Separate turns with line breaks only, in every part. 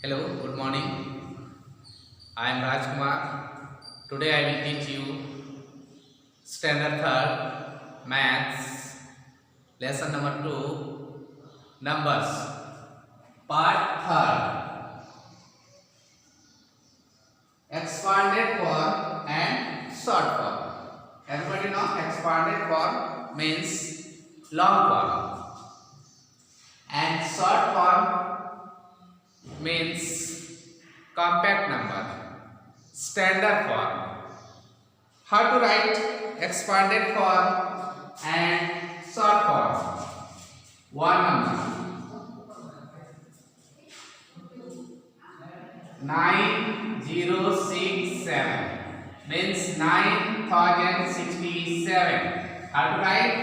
Hello, good morning. I am Rajkumar. Today I will teach you Standard 3rd Maths Lesson number 2 Numbers Part 3rd Expanded form and short form. Everybody know expanded form means long form and short form means compact number. Standard form. How to write expanded form and short form? One number 9067 means 9067. How to write?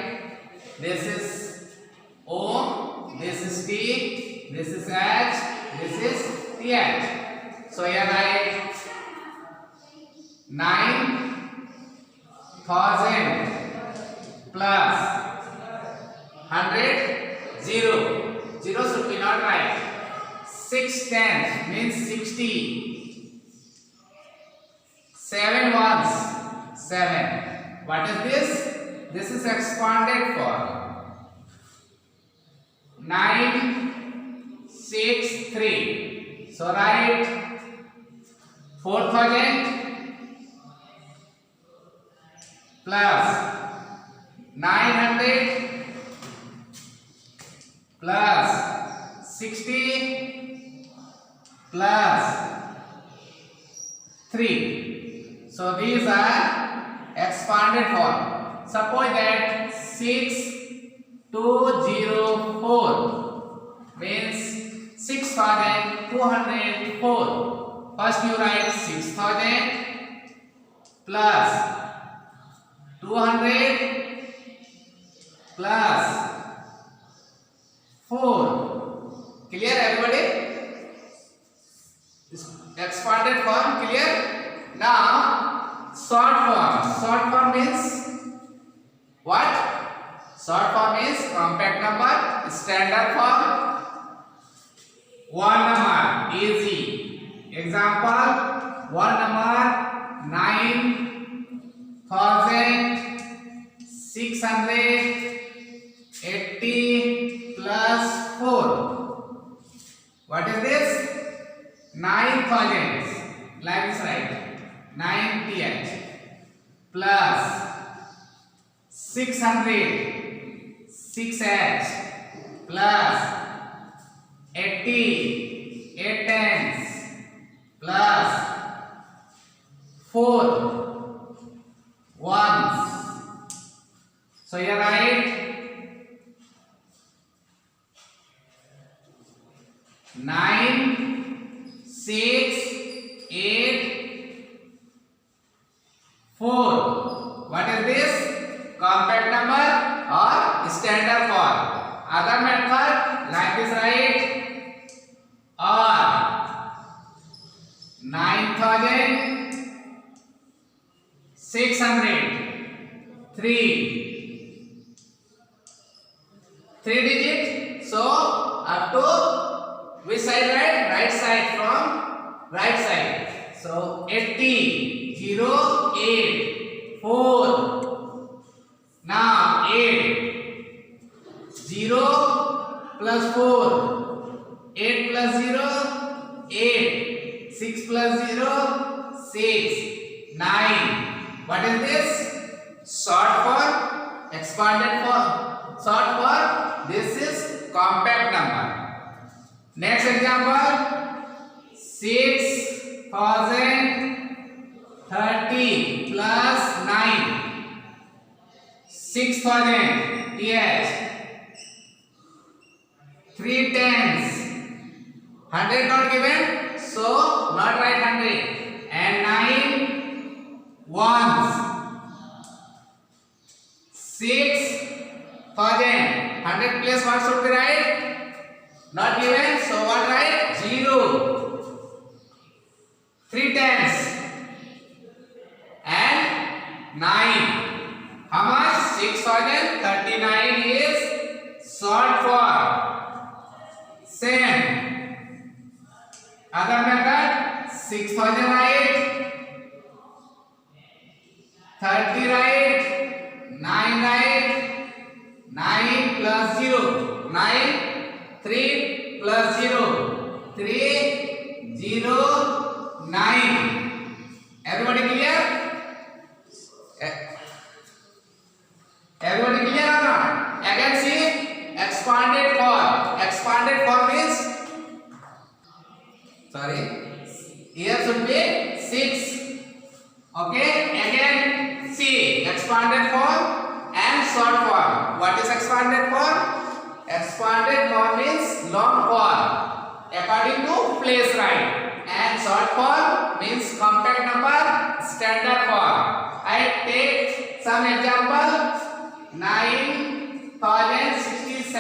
This is O, this is T, this is H, this is TH. So here write 9000 plus 100 0. 0 should be not right. 6 tens means 60. 7 ones 7. What is this? This is expanded form. 963. So write 4000 plus 900 plus 60 plus 3. So these are expanded form. Suppose that 6204 means 6204. First you write 6000 plus 200 plus 4. Clear everybody? Expanded form clear? Now short form. Short form means what? Short form is compact number. Standard form one number easy. Example one number 9680 plus 4. What is this? 9000. Like this, right? 90th plus 600 6h plus 80 8 tens plus 4 ones. So you write 9684. What is this? Compact number or standard form? Other method like this, right? Or 9600 3 digit. So up to which side, right? Right side from right side. So 80 0 8 4. Now 8 0 plus 4 8 plus 0 8 6 plus 0 6 9. What is this? Short form, expanded form. Short form, this is compact number. Next example 6030 plus 9. 6000 th 3 tens 100 not given, so not write 100, and 9 ones 6000 100 plus what should be right? Not given, so what write? 0. 3 tens and 9. How much? 6039 is short form. Same. Other method, 6000 right, 30 right, 9 right, 9 plus 0, 9, 3 plus 0, 3, 0, 9. Everybody clear? Everybody clear or not? Again see, expanded form. Expanded form is, sorry, here should be 6. Okay, again see, expanded form and short form. What is expanded form? Expanded form is long form according to place right, and short form means compact number standard form. I take some example. 9067,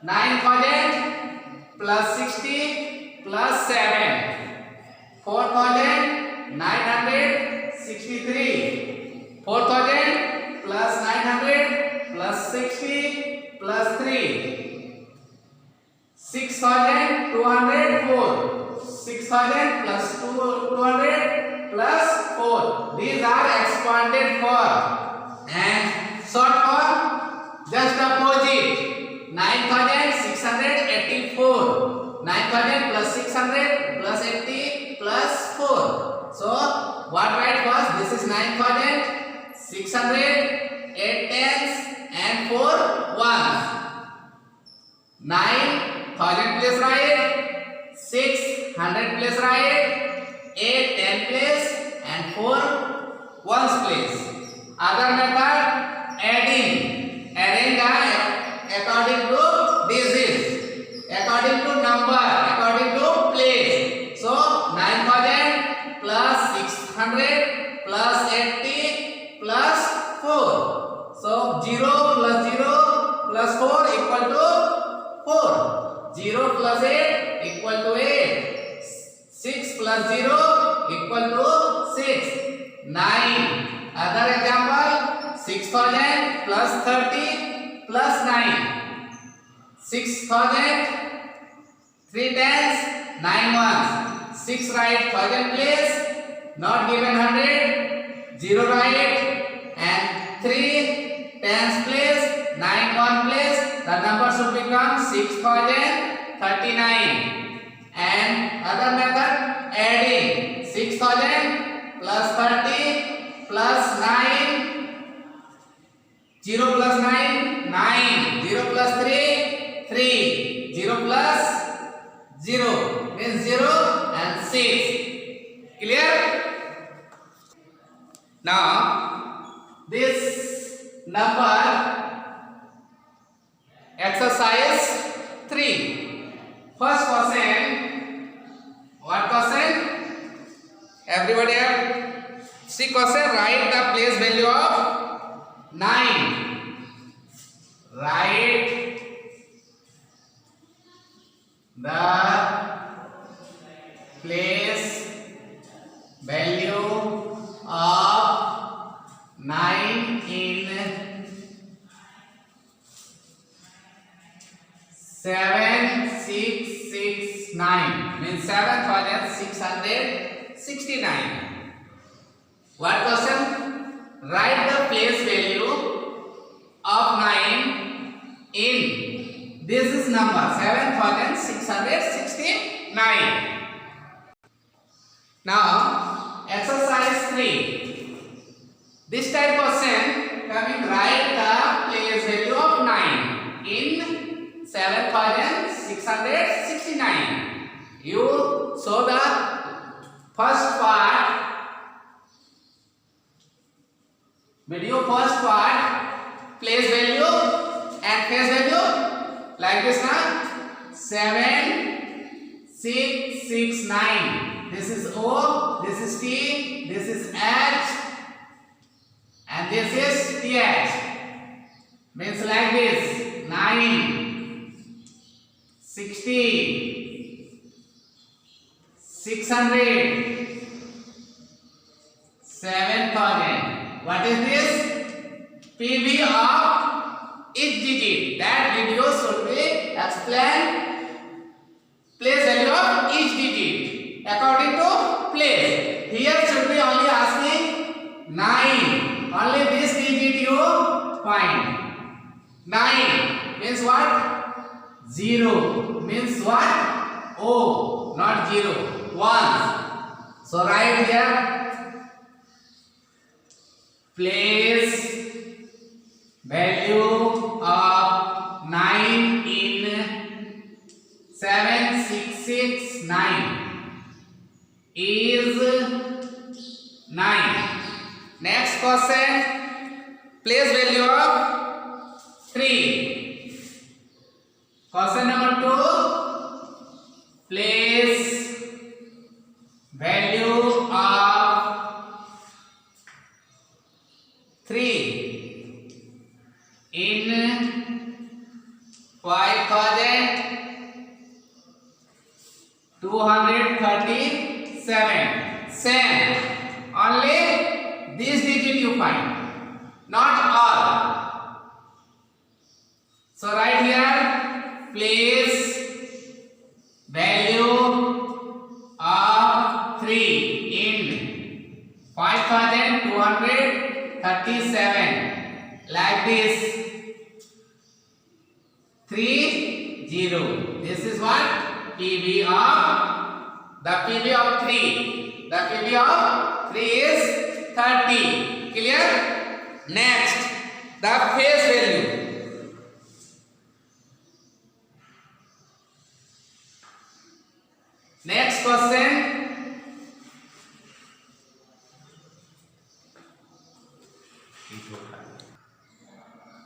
9000 plus 60 plus 7, 4963, 4000 plus 900 plus 60 plus 3, 6204, 6000 plus 200 plus 4. These are expanded form. And short form, just opposite. 9684, 9000 plus 600 plus 80 plus 4. So what right first? This is 9000, 600, 8 tens and 4 ones. 9000 place right, 600 place right, 8 10 place and 4 ones place. Other method, adding. Adding according to digits, according to number, according to place. So 9000 plus 600 plus 80 plus 4. So 0 plus 0 plus 4 equal to 4. 0 plus 8 equal to 8. 6 plus 0 equal to 6. 9. Other example, 6000 plus 30 plus 9. 6000, 3 tens, 9 ones. 6 right, 1000 place, not given 100, 0 right, and 3 tens place, 9 1 place. The number should become 6039. And other method, adding. 6000 plus 30 plus 9, 0 plus 9, 9, 0 plus 3, 3, 0 plus 0 means 0 and 6. Clear? Now this number exercise 3. First question. What question? Everybody have see question. Write the place value of 9. Write the place value of 9 in 7669 means 7669. What question? Write the place value of 9 in, this is number 7669. Now exercise 3. This type question coming, write the place value of 9 in 7669. You show the first part, video first part, place value and face value like this now. 7669. This is O, this is T, this is H, and this is TH. Means like this: 9, 60, 600, 7000. What is this? PV of each digit. That video should be explained place value of according to place. Here should be only asking 9. Only this digit you find. 9 means what? 0 means what? O, not 0. 1. So write here place value of 9 in 7669 is 9. Next question, place value of 3. Question number 2, place value of 3 in 5237. Same. Only this digit you find, not all. So right here, place value of 3 in 5237 like this. 3 0. This is what? PV of the PV of 3. The PV of 3 is 30. Clear? Next, the face value. Next question.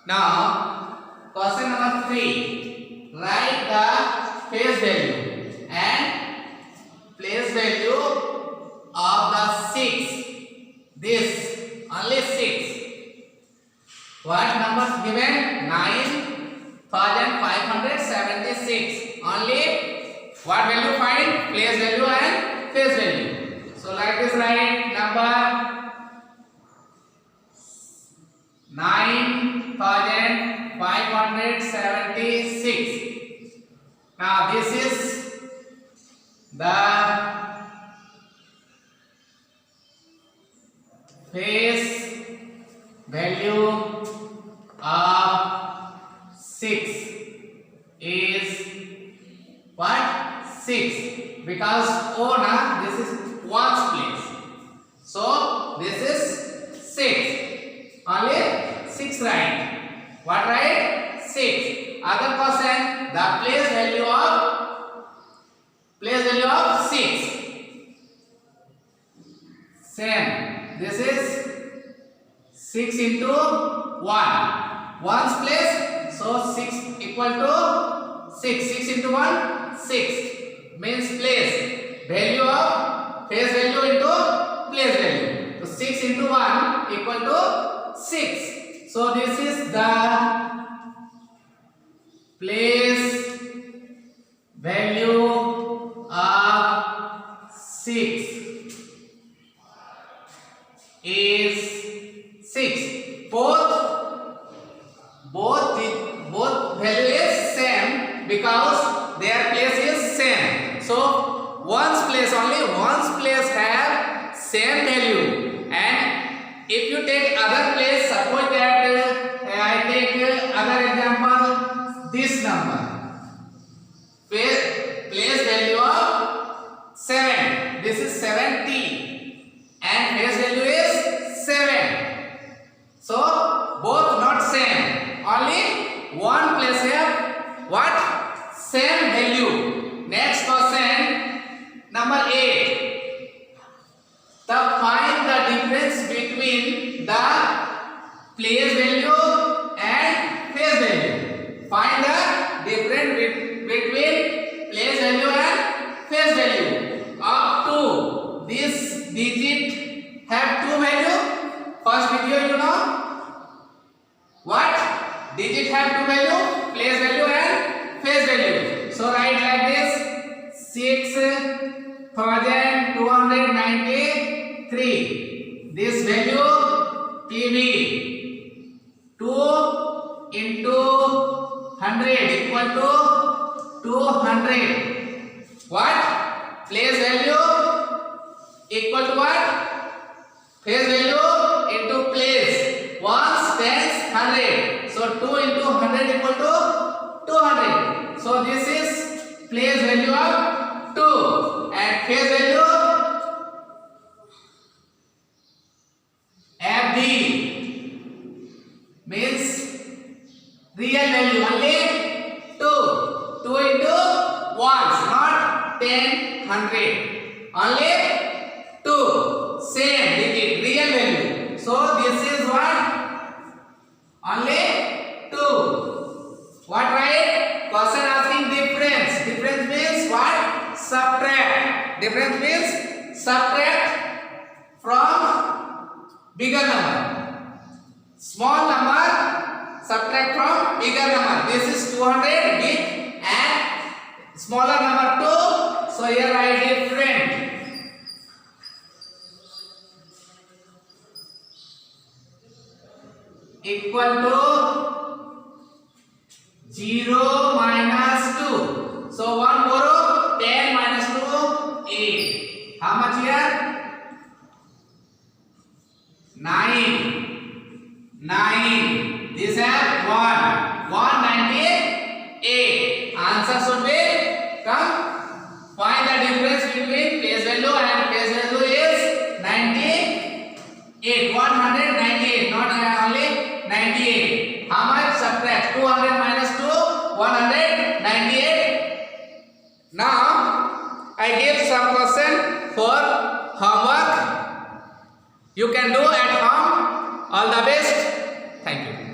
Now, question number 3. Write the face value and place value of the 6. This only 6. What numbers given? 9576. Only what value find? Place value and face value. So like this, write number 9576. Now this is the face value of 6 is what? 6, because O na this is ones place, so this is 6. Only 6 right. What right? 6. Other question, the place value of 6. Same. This is 6 into 1. Ones place, so 6 equal to 6. 6 into 1, 6 means place. Value of face value into place value. So 6 into 1 equal to 6. So this is the place value of 6 is 6. Both value is same because their place is same. So one's place, only one's place have same value, and if you take other place, suppose that I take other example, this number, place value of 7. This is 70 and face value is 7. So both not same. Only one place have what? Same value. Next question, number 8. Find the difference between the place value and face value. Find the difference between place value and face value. Up to this digit have 2 value. First video you know. What? Digit have 2 value, place value and face value. So write like this: 6293. This value PV 2 into 100 equal to 200. What? Place value equal to what? Face value into place. Ones, tens, 100. So 2 into 100 equal to 200. So this is place value of 2 and face value FD means real value only 2. 2 into ones, not 10, 100. Only 2. Same digit, real value. So this is what? Only 2. What right? Question asking difference. Difference means what? Subtract. Difference means subtract from bigger number. Small number subtract from bigger number. This is 200 big and smaller number 2. So here I different. Equal to 0 minus 2. So 1 borrow 10 minus 2 8. How much here? 9. 9. This has 1. 198. Answer should be come. Find the difference between face value and face value is 98. 198, not only 98. How much? Subtract 200 minus 2, 198. Now I give some question for homework. You can do at home. All the best. Thank you.